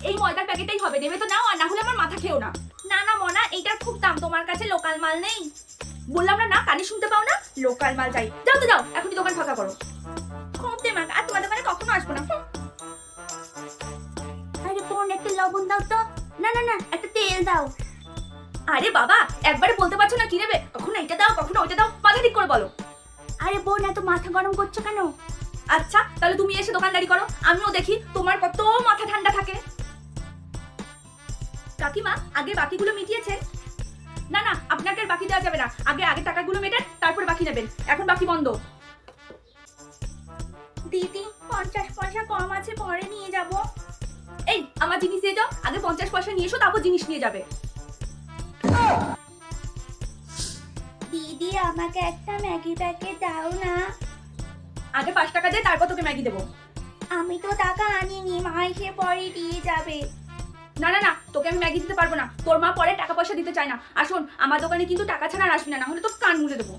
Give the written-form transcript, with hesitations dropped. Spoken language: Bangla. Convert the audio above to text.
এই ময়দার প্যাকেটেই হবে, নেবে তো নাও, আর না হলে আমার মাথা খেও না। না না মনা, এইটার খুব দাম, তোমার কাছে লোকাল মাল নেই? বললাম না, না কানে শুনতে পাও না? লোকাল মাল চাই, যাও তো যাও, এখনই দোকান ফাঁকা করো। খুব দেমাক, আর তোমার দোকানে কখনো আসবো না। আরে বোন, একটা লবণ দাও তো। না না না, একটা তেল দাও। আরে বাবা, একবারে বলতে পারছো না কি নেবে? কখনো এটা দাও, কখনো ওইটা দাও, মাথা ঠিক করে বলো। আরে বোন, এত মাথা গরম করছো কেন? আচ্ছা, তাহলে তুমি এসে দোকানদারি করো, আমিও দেখি তোমার কত মাথা ঠান্ডা থাকে। কাকিমা, আগে বাকিগুলো মিটিয়েছে? না না, আপনাকে আর বাকি দেওয়া যাবে না, আগে টাকাগুলো মেটান, তারপরে বাকি নেবেন, এখন বাকি বন্ধ। দিদি, 50 পয়সা কম আছে, পরে নিয়ে যাব। এই, আমার জিনিস দিয়ে যাও, আগে 50 পয়সা নিয়ে এসো, তারপর জিনিস নিয়ে যাবে। দিদি, আমাকে একটা ম্যাগি প্যাকেট দাও না। আগে 5 টাকা দে, তারপর তোকে ম্যাগি দেবো। আমি তো টাকা আনিনি, মা এসে পরে দিয়ে যাবে। না না না, তোকে আমি ম্যাগি দিতে পারবো না, তোর মা পরে টাকা পয়সা দিতে চায় না। আর শোন, আমার দোকানে কিন্তু টাকা ছাড়া আর আসবি না, না হলে তো কান মুড়ে দেবো।